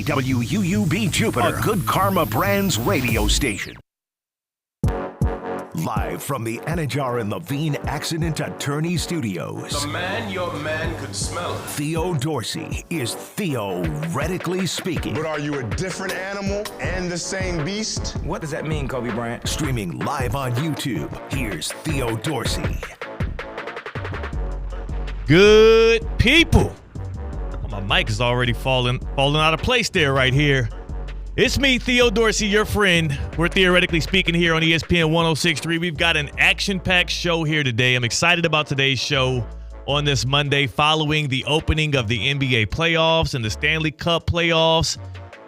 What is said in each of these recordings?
WUUB Jupiter, a Good Karma Brands radio station. Live from the Anajar and Levine Accident Attorney Studios. The man your man could smell. Theo Dorsey is theoretically speaking. But are you a different animal and the same beast? What does that mean, Kobe Bryant? Streaming live on YouTube, here's Theo Dorsey. Good people. My mic is already falling out of place there right here. It's me, Theo Dorsey, your friend. We're theoretically speaking here on ESPN 106.3. We've got an action-packed show here today. I'm excited about today's show on this Monday following the opening of the NBA playoffs and the Stanley Cup playoffs.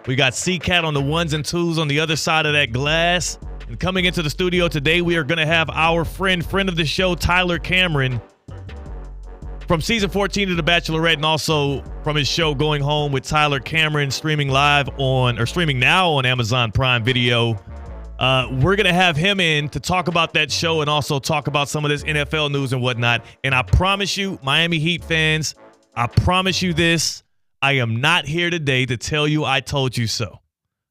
We got C-Cat on the ones and twos on the other side of that glass. And coming into the studio today, we are going to have our friend of the show, Tyler Cameron, from season 14 of The Bachelorette, and also from his show Going Home with Tyler Cameron, streaming now on Amazon Prime Video. We're going to have him in to talk about that show and also talk about some of this NFL news and whatnot. And I promise you, Miami Heat fans, I promise you this, I am not here today to tell you I told you so.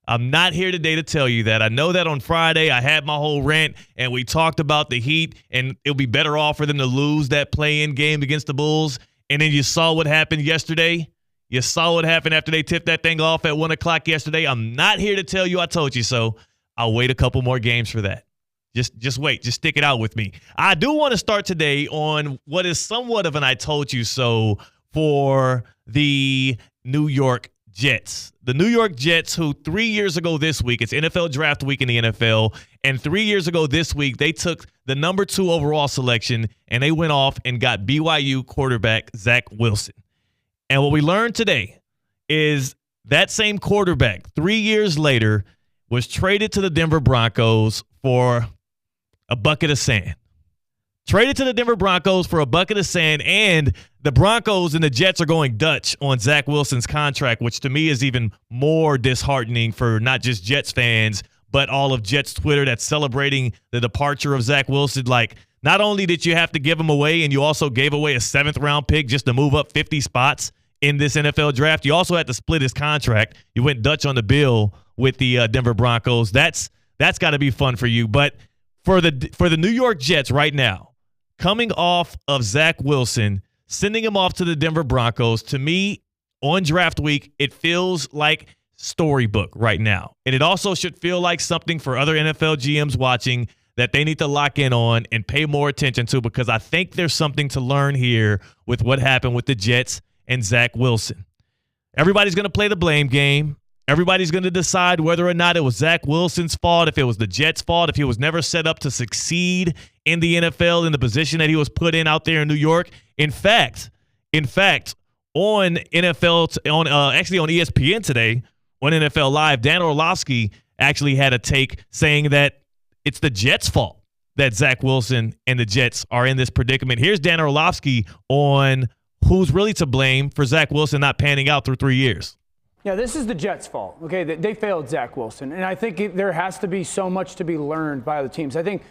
I'm not here today to tell you that. I know that on Friday I had my whole rant and we talked about the Heat and it'll be better off for them to lose that play-in game against the Bulls. And then you saw what happened yesterday. You saw what happened after they tipped that thing off at 1 o'clock yesterday. I'm not here to tell you I told you so. I'll wait a couple more games for that. Just wait. Just stick it out with me. I do want to start today on what is somewhat of an I told you so for the New York Jets. The New York Jets, who 3 years ago this week, it's NFL draft week in the NFL, and 3 years ago this week, they took the number 2 overall selection, and they went off and got BYU quarterback Zach Wilson. And what we learned today is that same quarterback, 3 years later, was traded to the Denver Broncos for a bucket of sand. Traded to the Denver Broncos for a bucket of sand, and the Broncos and the Jets are going Dutch on Zach Wilson's contract, which to me is even more disheartening for not just Jets fans, but all of Jets Twitter that's celebrating the departure of Zach Wilson. Like, not only did you have to give him away, and you also gave away a 7th-round pick just to move up 50 spots in this NFL draft, you also had to split his contract. You went Dutch on the bill with the Denver Broncos. That's got to be fun for you. But for the New York Jets right now, coming off of Zach Wilson, sending him off to the Denver Broncos, to me, on draft week, it feels like storybook right now. And it also should feel like something for other NFL GMs watching that they need to lock in on and pay more attention to, because I think there's something to learn here with what happened with the Jets and Zach Wilson. Everybody's going to play the blame game. Everybody's going to decide whether or not it was Zach Wilson's fault, if it was the Jets' fault, if he was never set up to succeed in the NFL in the position that he was put in out there in New York. In fact, on ESPN today, on NFL Live, Dan Orlovsky actually had a take saying that it's the Jets' fault that Zach Wilson and the Jets are in this predicament. Here's Dan Orlovsky on who's really to blame for Zach Wilson not panning out through 3 years. Yeah, this is the Jets' fault. Okay, they failed Zach Wilson, and I think there has to be so much to be learned by other teams. I think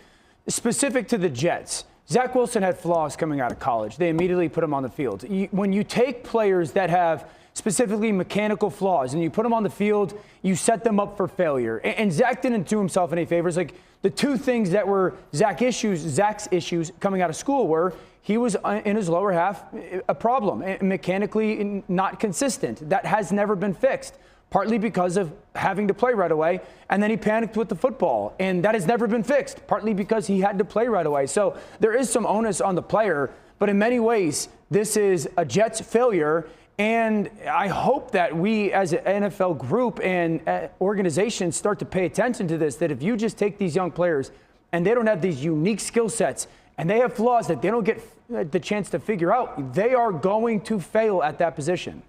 specific to the Jets, Zach Wilson had flaws coming out of college. They immediately put him on the field. When you take players that have specifically mechanical flaws and you put them on the field, you set them up for failure. And Zach didn't do himself any favors. Like, the two things that were Zach's issues coming out of school were he was in his lower half a problem, mechanically not consistent. That has never been fixed, partly because of having to play right away. And then he panicked with the football, and that has never been fixed, partly because he had to play right away. So there is some onus on the player, but in many ways, this is a Jets failure. And I hope that we as an NFL group and organizations start to pay attention to this, that if you just take these young players and they don't have these unique skill sets and they have flaws that they don't get the chance to figure out, they are going to fail at that position.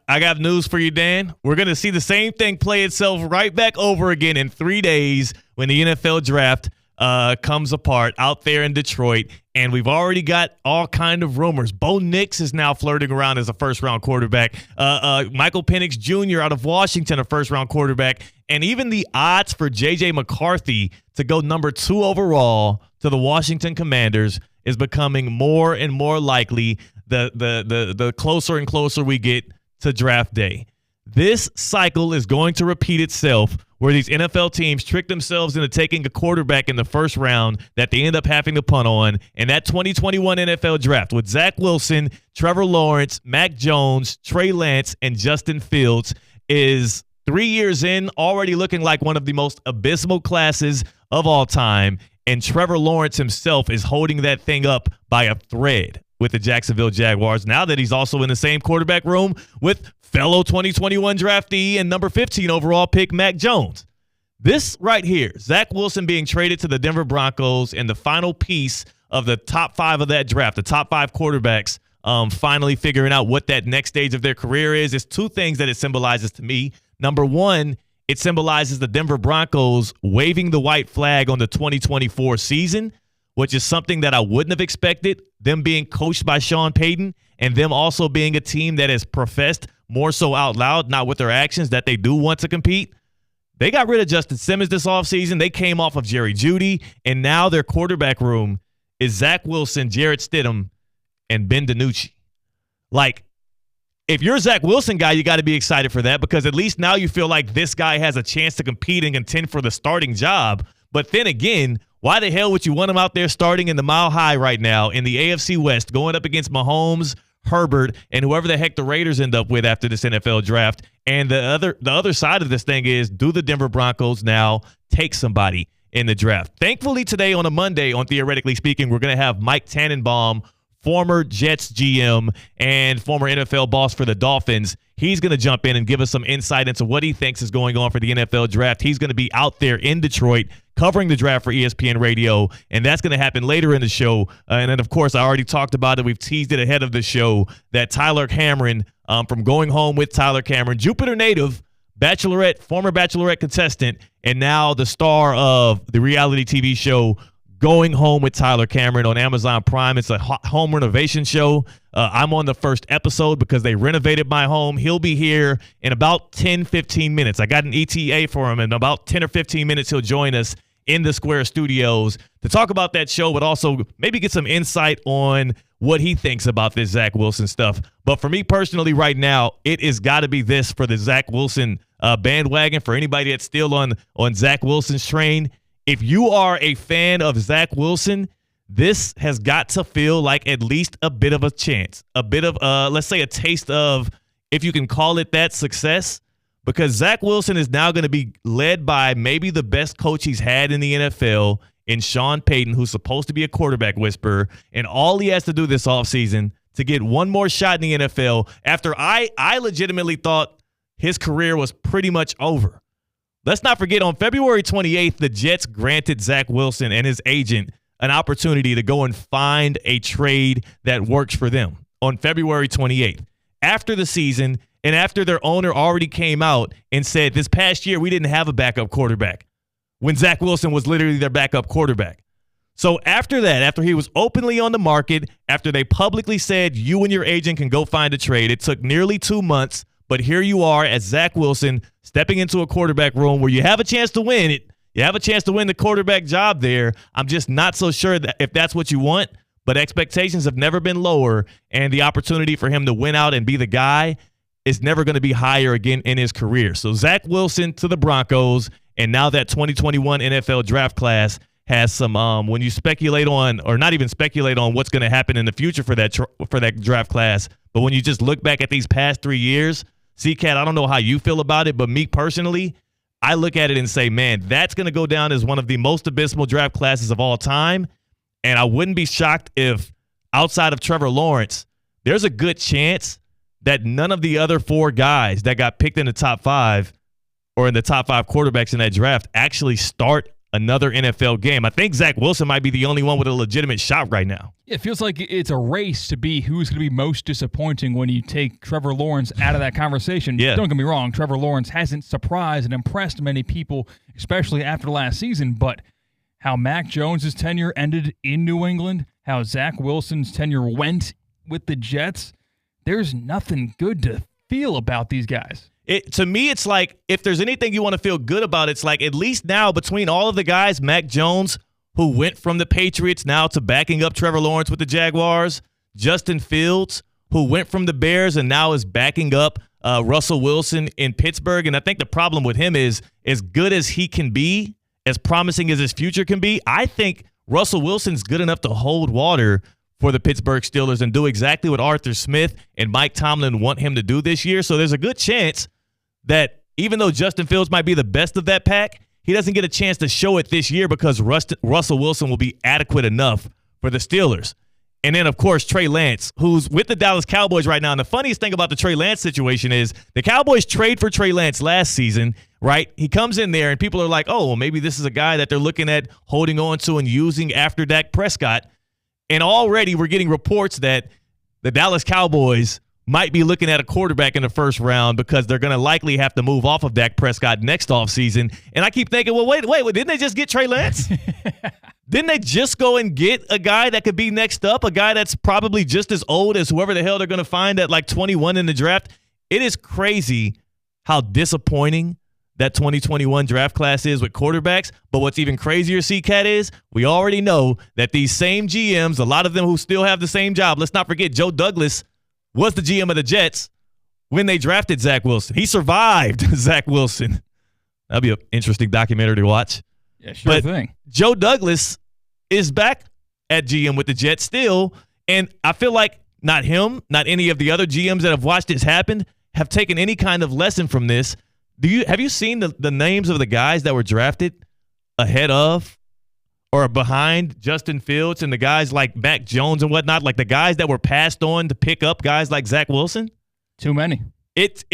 I got news for you, Dan. We're going to see the same thing play itself right back over again in 3 days when the NFL draft comes apart out there in Detroit. And we've already got all kind of rumors. Bo Nix is now flirting around as a first-round quarterback. Michael Penix Jr. out of Washington, a first-round quarterback. And even the odds for J.J. McCarthy to go number 2 overall to the Washington Commanders is becoming more and more likely the closer and closer we get to draft day. This cycle is going to repeat itself where these NFL teams trick themselves into taking a quarterback in the first round that they end up having to punt on. And that 2021 NFL draft with Zach Wilson, Trevor Lawrence, Mac Jones, Trey Lance, and Justin Fields is 3 years in, already looking like one of the most abysmal classes of all time. And Trevor Lawrence himself is holding that thing up by a thread with the Jacksonville Jaguars now that he's also in the same quarterback room with fellow 2021 draftee and number 15 overall pick Mac Jones. This right here, Zach Wilson being traded to the Denver Broncos and the final piece of the top 5 of that draft, the top 5 quarterbacks finally figuring out what that next stage of their career is. It's 2 things that it symbolizes to me. Number 1, it symbolizes the Denver Broncos waving the white flag on the 2024 season, which is something that I wouldn't have expected, them being coached by Sean Payton and them also being a team that has professed more so out loud, not with their actions, that they do want to compete. They got rid of Justin Simmons this offseason. They came off of Jerry Jeudy, and now their quarterback room is Zach Wilson, Jarrett Stidham, and Ben DiNucci. Like, if you're a Zach Wilson guy, you got to be excited for that because at least now you feel like this guy has a chance to compete and contend for the starting job. But then again, why the hell would you want him out there starting in the Mile High right now in the AFC West, going up against Mahomes, Herbert, and whoever the heck the Raiders end up with after this NFL draft? And the other side of this thing is, do the Denver Broncos now take somebody in the draft? Thankfully, today on a Monday, on Theoretically Speaking, we're going to have Mike Tannenbaum, former Jets GM and former NFL boss for the Dolphins. He's going to jump in and give us some insight into what he thinks is going on for the NFL draft. He's going to be out there in Detroit covering the draft for ESPN Radio, and that's going to happen later in the show. And then, of course, I already talked about it. We've teased it ahead of the show that Tyler Cameron from Going Home with Tyler Cameron, Jupiter native, Bachelorette, former Bachelorette contestant, and now the star of the reality TV show Going Home with Tyler Cameron on Amazon Prime. It's a home renovation show. I'm on the first episode because they renovated my home. He'll be here in about 10, 15 minutes. I got an ETA for him. In about 10 or 15 minutes, he'll join us in the Square Studios to talk about that show, but also maybe get some insight on what he thinks about this Zach Wilson stuff. But for me personally right now, it has got to be this for the Zach Wilson bandwagon, for anybody that's still on Zach Wilson's train. If you are a fan of Zach Wilson, this has got to feel like at least a bit of a chance, a bit of, let's say, a taste of, if you can call it that, success, because Zach Wilson is now going to be led by maybe the best coach he's had in the NFL in Sean Payton, who's supposed to be a quarterback whisperer, and all he has to do this offseason to get one more shot in the NFL after I legitimately thought his career was pretty much over. Let's not forget, on February 28th, the Jets granted Zach Wilson and his agent an opportunity to go and find a trade that works for them on February 28th. After the season and after their owner already came out and said, this past year we didn't have a backup quarterback, when Zach Wilson was literally their backup quarterback. So after that, after he was openly on the market, after they publicly said you and your agent can go find a trade, it took nearly 2 months. But here you are as Zach Wilson stepping into a quarterback room where you have a chance to win it. You have a chance to win the quarterback job there. I'm just not so sure that if that's what you want, but expectations have never been lower, and the opportunity for him to win out and be the guy is never going to be higher again in his career. So Zach Wilson to the Broncos, and now that 2021 NFL draft class has some, when you speculate on, or not even speculate on what's going to happen in the future for that draft class, but when you just look back at these past 3 years, C-Cat, I don't know how you feel about it, but me personally, I look at it and say, man, that's going to go down as one of the most abysmal draft classes of all time. And I wouldn't be shocked if, outside of Trevor Lawrence, there's a good chance that none of the other 4 guys that got picked in the top 5 or in the top 5 quarterbacks in that draft actually start another NFL game. I think Zach Wilson might be the only one with a legitimate shot right now. It feels like it's a race to be who's going to be most disappointing when you take Trevor Lawrence out of that conversation. Yeah. Don't get me wrong, Trevor Lawrence hasn't surprised and impressed many people, especially after last season, but how Mac Jones' tenure ended in New England, how Zach Wilson's tenure went with the Jets, there's nothing good to feel about these guys. To me, it's like, if there's anything you want to feel good about, it's like, at least now between all of the guys, Mac Jones, who went from the Patriots now to backing up Trevor Lawrence with the Jaguars, Justin Fields, who went from the Bears and now is backing up Russell Wilson in Pittsburgh. And I think the problem with him is, as good as he can be, as promising as his future can be, I think Russell Wilson's good enough to hold water for the Pittsburgh Steelers and do exactly what Arthur Smith and Mike Tomlin want him to do this year. So there's a good chance that even though Justin Fields might be the best of that pack, he doesn't get a chance to show it this year because Russell Wilson will be adequate enough for the Steelers. And then, of course, Trey Lance, who's with the Dallas Cowboys right now. And the funniest thing about the Trey Lance situation is the Cowboys trade for Trey Lance last season, right? He comes in there and people are like, oh, well, maybe this is a guy that they're looking at holding on to and using after Dak Prescott. And already we're getting reports that the Dallas Cowboys might be looking at a quarterback in the first round because they're going to likely have to move off of Dak Prescott next offseason. And I keep thinking, well, wait, didn't they just get Trey Lance? Didn't they just go and get a guy that could be next up, a guy that's probably just as old as whoever the hell they're going to find at like 21 in the draft? It is crazy how disappointing that 2021 draft class is with quarterbacks. But what's even crazier, C-Cat, is we already know that these same GMs, a lot of them who still have the same job, let's not forget Joe Douglas was the GM of the Jets when they drafted Zach Wilson. He survived Zach Wilson. That'll be an interesting documentary to watch. Yeah, sure thing. Joe Douglas is back at GM with the Jets still, and I feel like not him, not any of the other GMs that have watched this happen have taken any kind of lesson from this. Have you seen the names of the guys that were drafted ahead of or behind Justin Fields and the guys like Mac Jones and whatnot, like the guys that were passed on to pick up guys like Zach Wilson? Too many. It's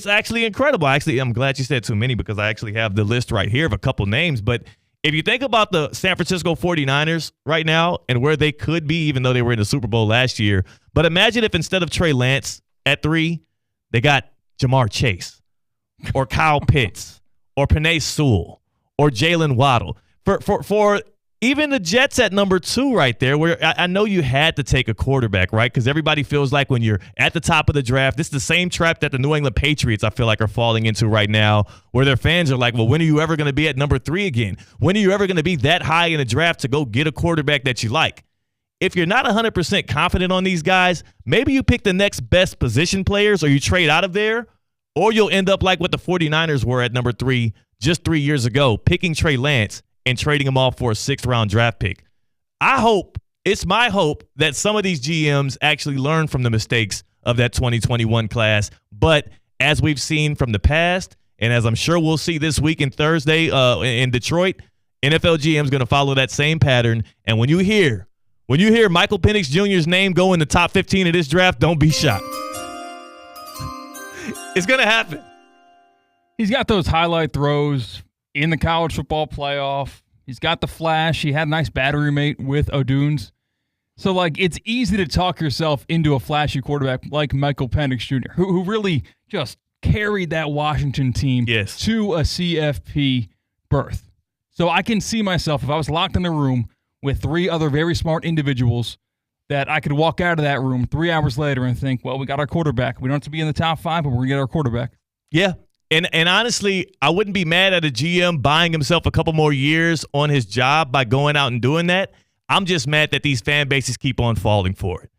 actually incredible. Actually, I'm glad you said too many because I actually have the list right here of a couple names. But if you think about the San Francisco 49ers right now and where they could be, even though they were in the Super Bowl last year, but imagine if instead of Trey Lance at 3, they got Jamar Chase or Kyle Pitts or Penei Sewell or Jalen Waddle. For even the Jets at number 2 right there, where I know you had to take a quarterback, right? Because everybody feels like when you're at the top of the draft, this is the same trap that the New England Patriots, I feel like, are falling into right now, where their fans are like, well, when are you ever going to be at number 3 again? When are you ever going to be that high in the draft to go get a quarterback that you like? If you're not 100% confident on these guys, maybe you pick the next best position players or you trade out of there, or you'll end up like what the 49ers were at number 3 just 3 years ago, picking Trey Lance and trading him off for a 6th-round draft pick. It's my hope that some of these GMs actually learn from the mistakes of that 2021 class. But as we've seen from the past, and as I'm sure we'll see this week and Thursday in Detroit, NFL GM's going to follow that same pattern. And when you hear Michael Penix Jr.'s name go in the top 15 of this draft, don't be shocked. It's going to happen. He's got those highlight throws in the college football playoff. He's got the flash. He had a nice battery mate with O'Dunes. So, it's easy to talk yourself into a flashy quarterback like Michael Penix Jr., who really just carried that Washington team to a CFP berth. So I can see myself, if I was locked in a room with 3 other very smart individuals, that I could walk out of that room 3 hours later and think, well, we got our quarterback. We don't have to be in the top 5, but we're going to get our quarterback. Yeah. And honestly, I wouldn't be mad at a GM buying himself a couple more years on his job by going out and doing that. I'm just mad that these fan bases keep on falling for it.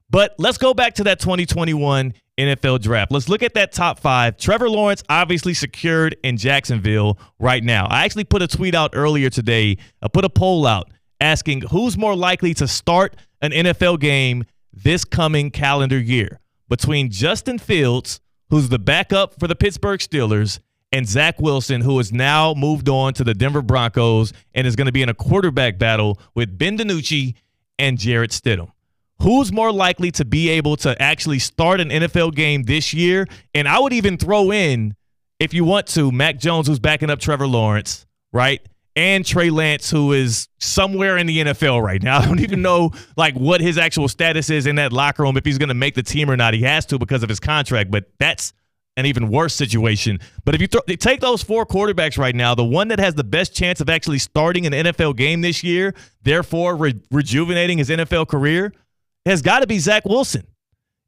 But let's go back to that 2021 NFL draft. Let's look at that top 5. Trevor Lawrence obviously secured in Jacksonville right now. I actually put a tweet out earlier today. I put a poll out asking who's more likely to start an NFL game this coming calendar year between Justin Fields, who's the backup for the Pittsburgh Steelers, and Zach Wilson, who has now moved on to the Denver Broncos and is going to be in a quarterback battle with Ben DiNucci and Jarrett Stidham. Who's more likely to be able to actually start an NFL game this year? And I would even throw in, if you want to, Mac Jones, who's backing up Trevor Lawrence, right? And Trey Lance, who is somewhere in the NFL right now. I don't even know what his actual status is in that locker room, if he's going to make the team or not. He has to because of his contract, but that's an even worse situation. But if you take those 4 quarterbacks right now, the one that has the best chance of actually starting an NFL game this year, therefore rejuvenating his NFL career, has got to be Zach Wilson.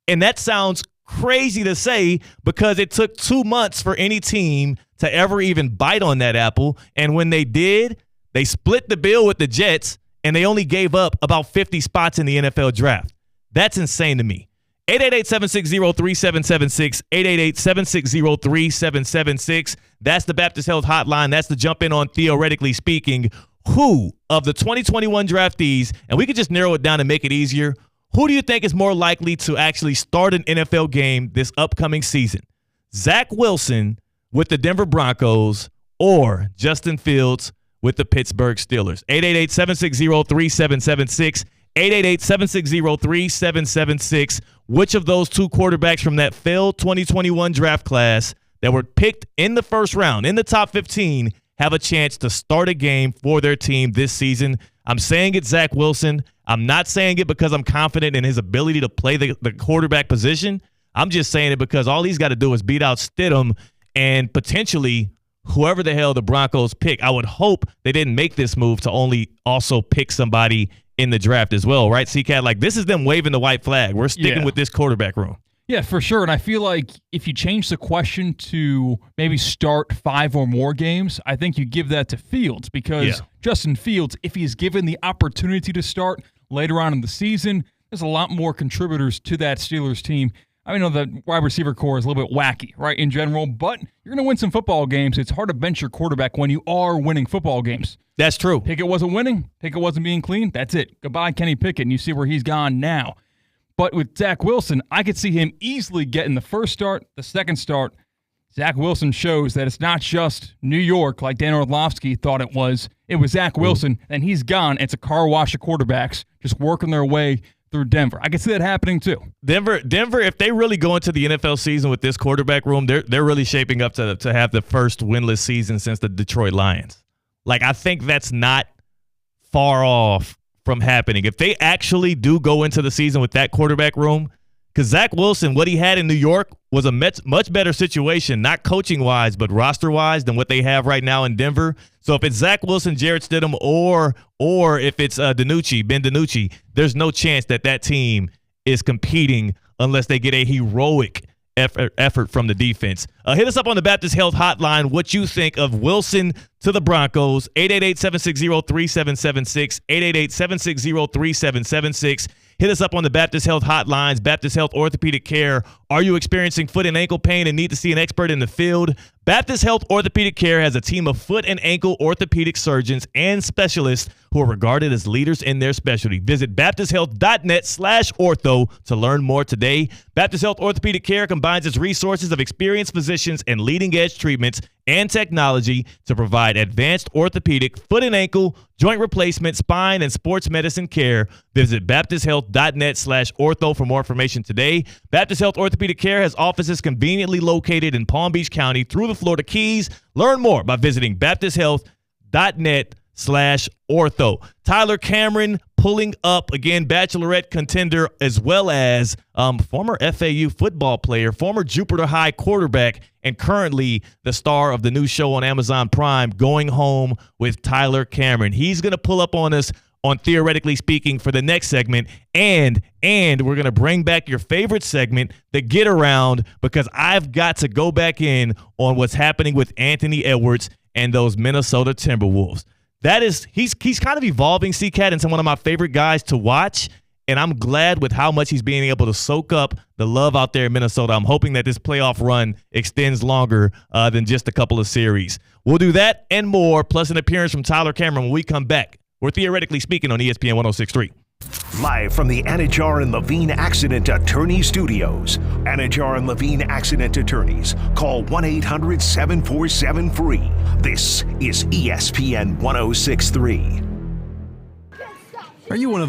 And that sounds crazy to say because it took 2 months for any team to ever even bite on that apple. And when they did, they split the bill with the Jets, and they only gave up about 50 spots in the NFL draft. That's insane to me. 888-760-3776, 888-760-3776. That's the Baptist Health Hotline. That's the jump in on Theoretically Speaking. Who of the 2021 draftees, and we could just narrow it down and make it easier, who do you think is more likely to actually start an NFL game this upcoming season? Zach Wilson with the Denver Broncos or Justin Fields with the Pittsburgh Steelers? 888-760-3776, 888-760-3776. Which of those two quarterbacks from that failed 2021 draft class that were picked in the first round, in the top 15, have a chance to start a game for their team this season? I'm saying it's Zach Wilson. I'm not saying it because I'm confident in his ability to play the quarterback position. I'm just saying it because all he's got to do is beat out Stidham and potentially whoever the hell the Broncos pick. I would hope they didn't make this move to only also pick somebody in the draft as well, right, C-Cat? Like, this is them waving the white flag. We're sticking with this quarterback room. Yeah, for sure. And I feel like if you change the question to maybe start 5 or more games, I think you give that to Fields because Justin Fields, if he's given the opportunity to start later on in the season, there's a lot more contributors to that Steelers team. I know the wide receiver core is a little bit wacky, right, in general, but you're going to win some football games. It's hard to bench your quarterback when you are winning football games. That's true. Pickett wasn't winning. Pickett wasn't being clean. That's it. Goodbye, Kenny Pickett, and you see where he's gone now. But with Zach Wilson, I could see him easily getting the first start, the second start. Zach Wilson shows that it's not just New York like Dan Orlovsky thought it was. It was Zach Wilson, and he's gone. It's a car wash of quarterbacks just working their way through Denver. I could see that happening too. Denver, if they really go into the NFL season with this quarterback room, they're really shaping up to have the first winless season since the Detroit Lions. Like, I think that's not far off from happening. If they actually do go into the season with that quarterback room, because Zach Wilson, what he had in New York was a much better situation, not coaching-wise, but roster-wise than what they have right now in Denver. So if it's Zach Wilson, Jarrett Stidham, or if it's Ben DiNucci, there's no chance that team is competing unless they get a heroic effort from the defense. Hit us up on the Baptist Health Hotline what you think of Wilson to the Broncos. 888-760-3776, 888-760-3776. Hit us up on the Baptist Health Hotlines. Baptist Health Orthopedic Care. Are you experiencing foot and ankle pain and need to see an expert in the field? Baptist Health Orthopedic Care has a team of foot and ankle orthopedic surgeons and specialists who are regarded as leaders in their specialty. Visit baptisthealth.net/ortho to learn more today. Baptist Health Orthopedic Care combines its resources of experienced physicians and leading-edge treatments and technology to provide advanced orthopedic, foot and ankle, joint replacement, spine, and sports medicine care. Visit baptisthealth.net/ortho for more information today. Baptist Health Orthopedic Care has offices conveniently located in Palm Beach County through the Florida Keys. Learn more by visiting baptisthealth.net/ortho. Tyler Cameron pulling up, again, Bachelorette contender, as well as former FAU football player, former Jupiter High quarterback, and currently the star of the new show on Amazon Prime, Going Home with Tyler Cameron. He's going to pull up on us on Theoretically Speaking for the next segment, and we're going to bring back your favorite segment, the Get Around, because I've got to go back in on what's happening with Anthony Edwards and those Minnesota Timberwolves. He's kind of evolving, C-Cat, into one of my favorite guys to watch, and I'm glad with how much he's being able to soak up the love out there in Minnesota. I'm hoping that this playoff run extends longer than just a couple of series. We'll do that and more, plus an appearance from Tyler Cameron when we come back. We're Theoretically Speaking on ESPN 106.3. Live from the Anajar and Levine Accident Attorney Studios. Anajar and Levine Accident Attorneys. Call 1-800-747-FREE. This is ESPN 106.3. Are you one of those